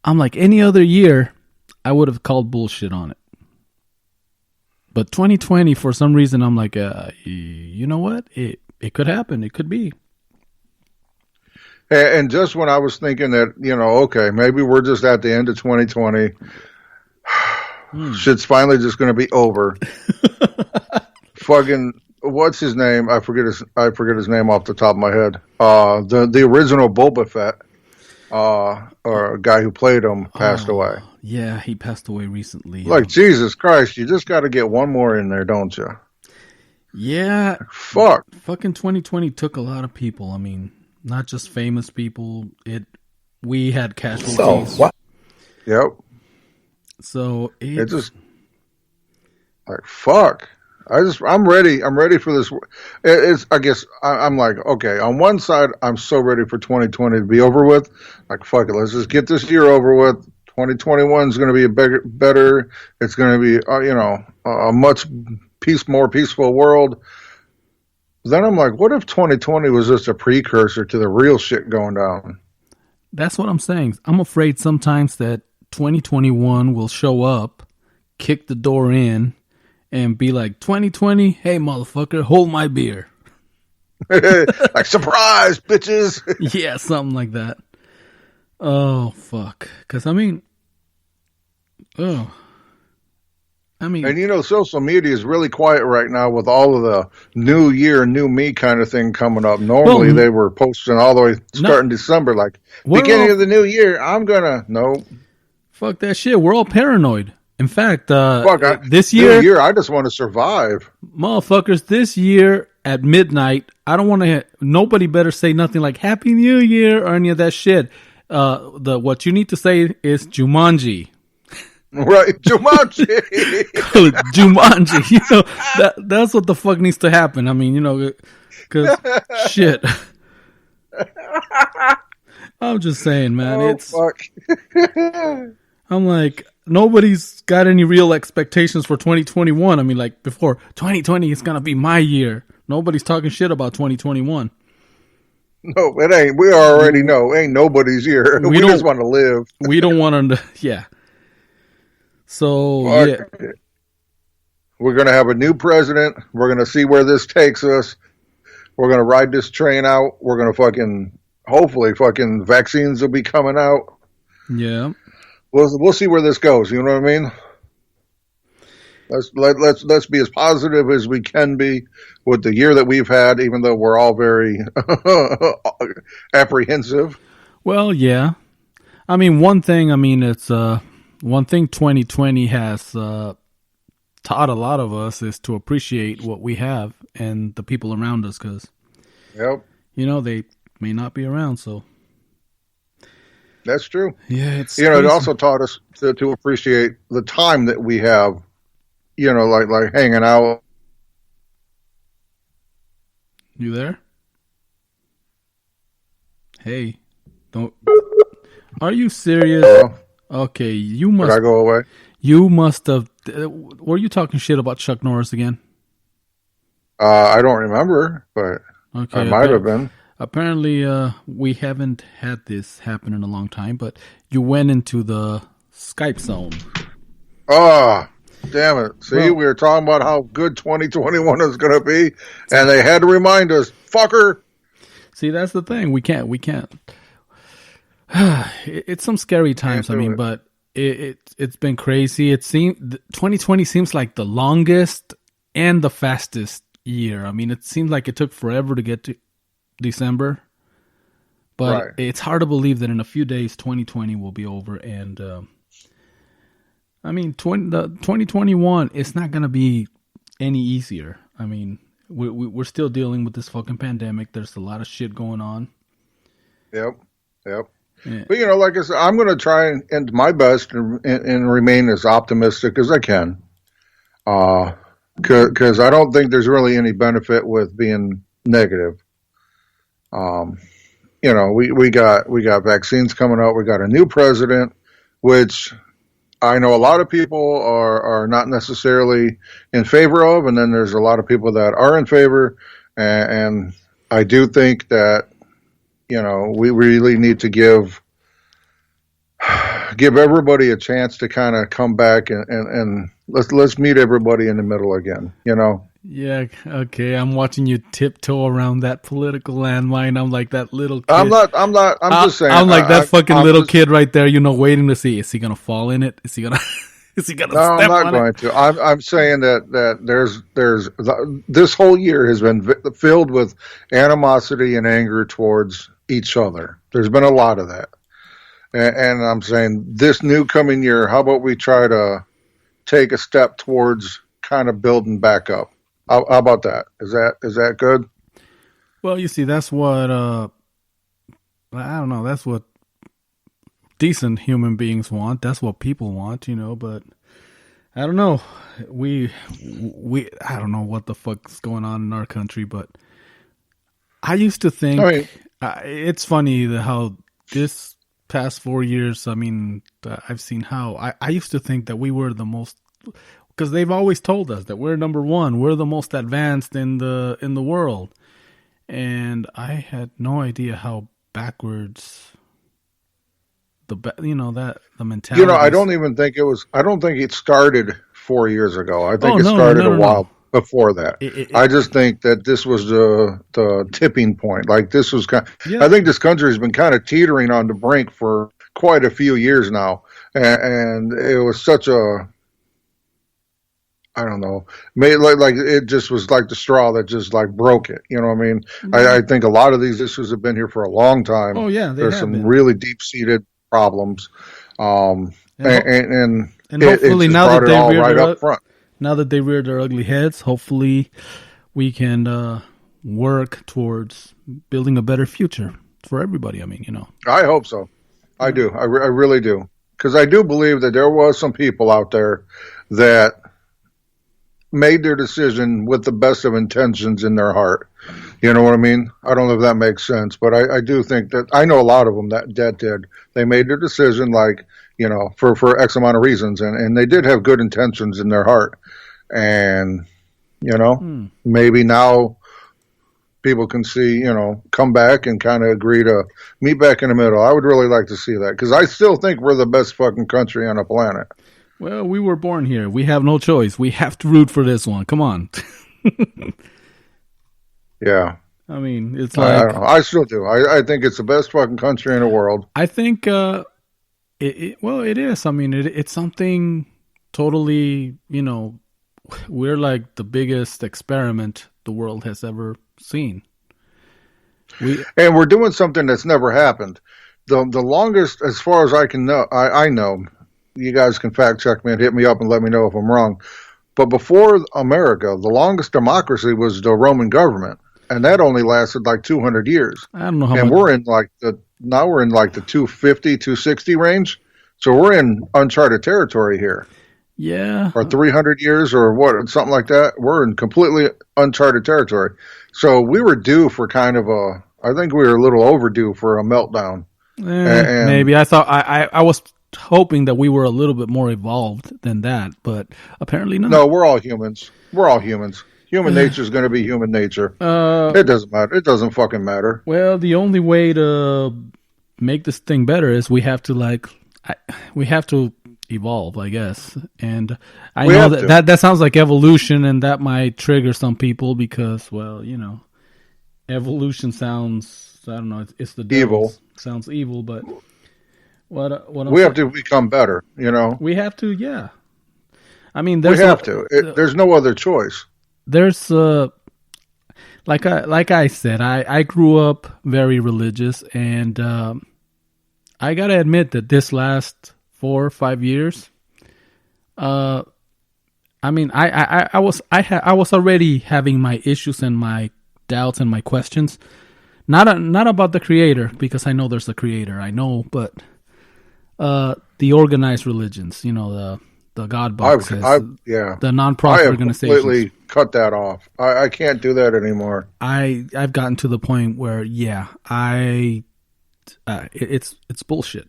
I'm like, any other year, I would have called bullshit on it. But 2020, for some reason, I'm like, you know what? It could happen. It could be. And just when I was thinking that, okay, maybe we're just at the end of 2020, shit's finally just going to be over. Fucking, what's his name? I forget his name off the top of my head. The original Boba Fett, or a guy who played him passed away. Yeah, he passed away recently. Like, Jesus Christ, you just got to get one more in there, don't you? Yeah. Fuck. Fucking 2020 took a lot of people. I mean, not just famous people. We had casualties. So what? Yep. So it just like fuck. I'm ready. I'm ready for this. I guess I'm like, okay. On one side, I'm so ready for 2020 to be over with. Like, fuck it. Let's just get this year over with. 2021 is going to be better. It's going to be, a much more peaceful world. Then I'm like, what if 2020 was just a precursor to the real shit going down? That's what I'm saying. I'm afraid sometimes that 2021 will show up, kick the door in, and be like, 2020, hey, motherfucker, hold my beer. Like, surprise, bitches. Yeah, something like that. Oh, fuck. Because, and social media is really quiet right now with all of the new year, new me kind of thing coming up. Normally, they were posting all the way starting December, like, beginning of the new year, no. Fuck that shit. We're all paranoid. In fact, this year, I just want to survive. Motherfuckers, this year at midnight, I don't want to, nobody better say nothing like Happy New Year or any of that shit. What you need to say is Jumanji. Right, Jumanji. Jumanji. That's what the fuck needs to happen. I mean, because shit. I'm just saying, man. Fuck. I'm like, nobody's got any real expectations for 2021. I mean, like before, 2020 is gonna be my year. Nobody's talking shit about 2021. No, it ain't. We already know. Ain't nobody's year. We just want to live. We don't want to. Yeah. So, yeah. We're going to have a new president. We're going to see where this takes us. We're going to ride this train out. We're going to hopefully vaccines will be coming out. Yeah. We'll see where this goes. You know what I mean? Let's be as positive as we can be with the year that we've had, even though we're all very apprehensive. Well, yeah. I mean, it's one thing 2020 has taught a lot of us is to appreciate what we have and the people around us, because, yep, they may not be around. So that's true. Yeah, it's it also taught us to appreciate the time that we have. Like hanging out. You there? Hey, don't. Are you serious? Okay, you must. Did I go away? You must have. Were you talking shit about Chuck Norris again? I don't remember, but okay, I might have been. Apparently, we haven't had this happen in a long time, but you went into the Skype zone. Damn it. See, we were talking about how good 2021 is going to be, and they had to remind us, fucker. See, that's the thing. We can't. It's some scary times, but it's been crazy. 2020 seems like the longest and the fastest year. I mean, it seems like it took forever to get to December, but it's hard to believe that in a few days 2020 will be over. And 2021, it's not going to be any easier. I mean, we're still dealing with this fucking pandemic. There's a lot of shit going on. Yep. Yeah. But like I said, I'm going to try and do my best and remain as optimistic as I can. Because I don't think there's really any benefit with being negative. We got vaccines coming out. We got a new president, which I know a lot of people are not necessarily in favor of, and then there's a lot of people that are in favor. And I do think that we really need to give give everybody a chance to kind of come back and let's meet everybody in the middle again. You know. Yeah, okay. I'm watching you tiptoe around that political landmine. I'm like that little kid. I'm not. I'm just saying. I'm like that fucking little kid right there, waiting to see, is he going to fall in it? Is he going to is he going to step on it? No, I'm not going to. I'm saying that there's this whole year has been filled with animosity and anger towards each other. There's been a lot of that. And I'm saying this new coming year, how about we try to take a step towards kind of building back up? How about that? Is that good? Well, you see, that's what I don't know. That's what decent human beings want. That's what people want, But I don't know. I don't know what the fuck's going on in our country, but I used to think. It's funny how this past 4 years. I mean, I've seen how I used to think that we were the most. Because they've always told us that we're number one, we're the most advanced in the world, and I had no idea how backwards the mentality. I don't even think it was. I don't think it started 4 years ago. I think it started a while before that. I just think that this was the tipping point. Like this was kind. Yeah. I think this country has been kind of teetering on the brink for quite a few years now, and it was such a. I don't know. Like it just was like the straw that just like broke it. You know what I mean? Mm-hmm. I think a lot of these issues have been here for a long time. Oh yeah, there's some really deep seated problems, and hopefully now that they reared their ugly heads, hopefully we can work towards building a better future for everybody. I mean, I hope so. I do. I really do, because I do believe that there was some people out there that made their decision with the best of intentions in their heart. You know what I mean? I don't know if that makes sense, but I do think that I know a lot of them that did. They made their decision for X amount of reasons, and they did have good intentions in their heart. And, maybe now people can see, come back and kind of agree to meet back in the middle. I would really like to see that, because I still think we're the best fucking country on the planet. Well, we were born here. We have no choice. We have to root for this one. Come on. Yeah. I mean, it's like... I don't know. I still do. I think it's the best fucking country in the world. I think, it is. I mean, it's something totally, we're like the biggest experiment the world has ever seen. And we're doing something that's never happened. The longest, as far as I can know, I know... You guys can fact check me and hit me up and let me know if I'm wrong. But before America, the longest democracy was the Roman government, and that only lasted like 200 years. I don't know how. And we're in like the 250, 260 range, so we're in uncharted territory here. Yeah. Or 300 years or what, something like that. We're in completely uncharted territory. So we were due for kind of I think we were a little overdue for a meltdown. Maybe. I thought I was hoping that we were a little bit more evolved than that, but apparently not. No, we're all humans. Human nature is going to be human nature. It doesn't matter. It doesn't fucking matter. Well, the only way to make this thing better is we have to evolve, I guess. And I know that sounds like evolution, and that might trigger some people because, well, evolution sounds, I don't know, it's the devil. Sounds evil, but we have to become better, We have to, yeah. I mean, we have to. There's no other choice. There's like I said, I grew up very religious, and I gotta admit that this last 4 or 5 years, I mean, I was already having my issues and my doubts and my questions, not about the creator, because I know there's a creator, I know, but the organized religions, the God boxes, the non-profit organizations. I have completely cut that off. I can't do that anymore. I've gotten to the point where, it's bullshit.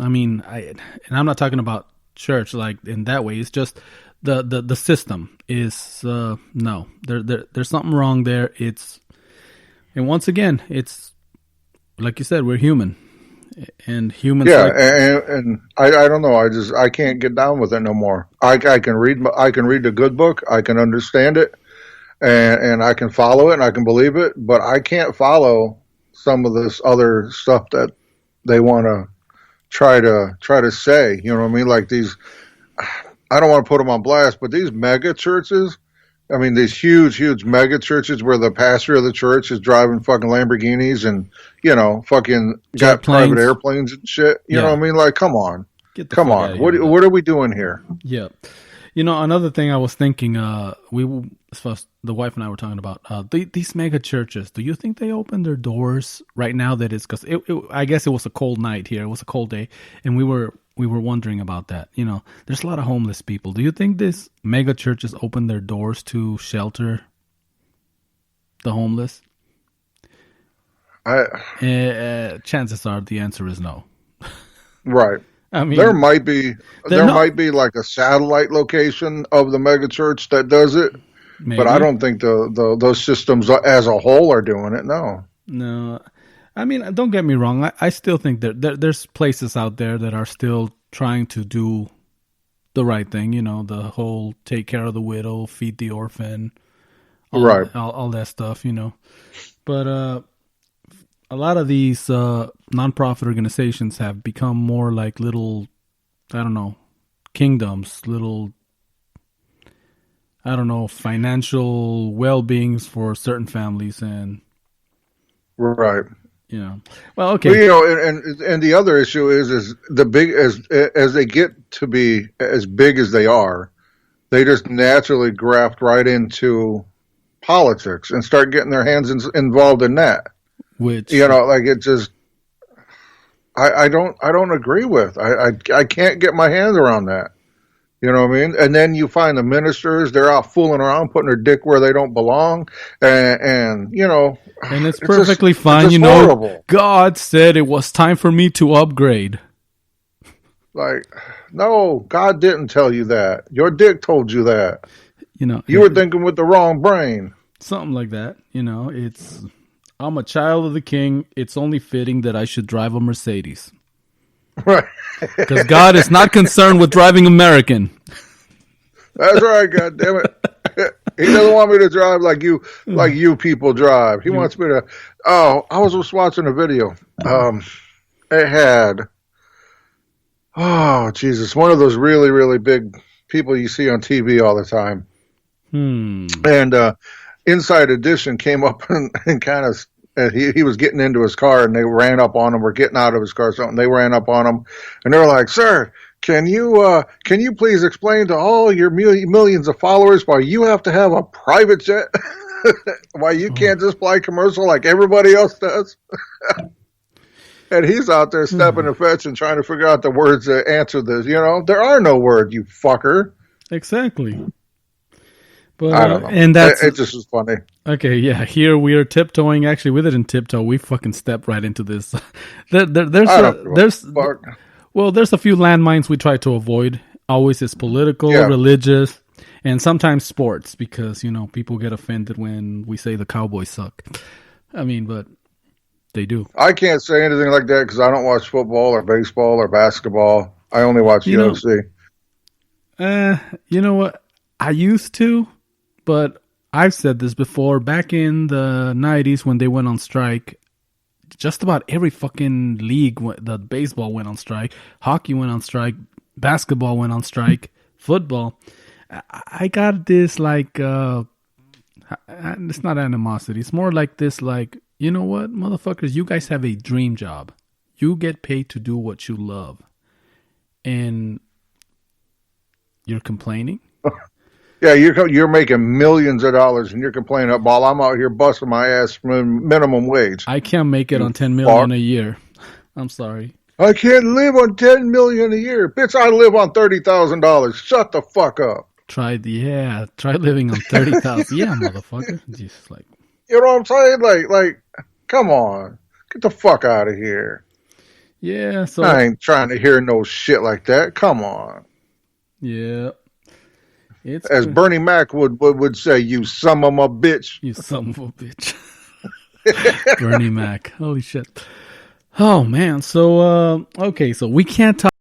I mean, and I'm not talking about church like in that way. It's just the system is no. There's something wrong there. And once again, it's like you said, we're human. And humans Yeah, like and I don't know. I can't get down with it no more. I can read the good book. I can understand it, and I can follow it and I can believe it. But I can't follow some of this other stuff that they want to try to say. You know what I mean? Like these. I don't want to put them on blast, but these mega churches. I mean, these huge mega churches where the pastor of the church is driving fucking Lamborghinis and, fucking jet got private planes. airplanes and shit. You know Yeah. what I mean? Like, come on. Get the Come fuck out on. of here with that. What are we doing here? Yeah. Another thing I was thinking, as far as the wife and I were talking about, these mega churches, do you think they open their doors right now? That is, because I guess it was a cold night here. It was a cold day. And we were wondering about that. There's a lot of homeless people. Do you think these mega churches open their doors to shelter the homeless? Chances are the answer is no. Right. I mean, there might be like a satellite location of the mega church that does it, maybe. But I don't think those systems as a whole are doing it. No. I mean, don't get me wrong. I still think there's places out there that are still trying to do the right thing. The whole take care of the widow, feed the orphan, all that stuff. But a lot of these nonprofit organizations have become more like little, I don't know, kingdoms, little, I don't know, financial well-beings for certain families, and right. Well, okay. Well, and the other issue is the big as they get to be as big as they are, they just naturally graft right into politics and start getting their hands involved in that. Which like it just, I don't agree with. I can't get my hands around that. You know what I mean? And then you find the ministers, they're out fooling around, putting their dick where they don't belong. And it's perfectly fine. Horrible. God said it was time for me to upgrade. Like, no, God didn't tell you that. Your dick told you that. You were thinking with the wrong brain. Something like that. I'm a child of the king. It's only fitting that I should drive a Mercedes. Right. Because God is not concerned with driving American. That's right, God damn it. He doesn't want me to drive like you people drive. He wants me to. Oh, I was just watching a video. It had, oh Jesus, one of those really, really big people you see on TV all the time. And Inside Edition came up and kind of. He was getting into his car and they ran up on him, or getting out of his car or something. They ran up on him and they were like, "Sir, can you please explain to all your millions of followers why you have to have a private jet? Why you can't just fly commercial like everybody else does?" And he's out there stepping the fetch and trying to figure out the words that answer this. There are no words, you fucker. Exactly. But, I don't know. And it just was funny. Okay, yeah. Here we are tiptoeing. Actually, we didn't tiptoe. We fucking stepped right into this. There's a few landmines we try to avoid. Always is political, religious, and sometimes sports, because people get offended when we say the Cowboys suck. I mean, but they do. I can't say anything like that because I don't watch football or baseball or basketball. I only watch UFC. You know what? I used to. But I've said this before. Back in the 90s when they went on strike, just about every fucking league, the baseball went on strike, hockey went on strike, basketball went on strike, football. I got this like, it's not animosity. It's more like this, like, you know what, motherfuckers, you guys have a dream job. You get paid to do what you love. And you're complaining? Yeah, you're making millions of dollars and you're complaining while I'm out here busting my ass for minimum wage. I can't make it on $10 million a year. I'm sorry. I can't live on $10 million a year. Bitch, I live on $30,000. Shut the fuck up. Try living on $30,000. Yeah, motherfucker. Just like, you know what I'm saying? Like, come on. Get the fuck out of here. Yeah, so I ain't trying to hear no shit like that. Come on. Yeah. As Bernie Mac would say, you son of a bitch. You son of a bitch. Bernie Mac. Holy shit. Oh man. So okay, so we can't talk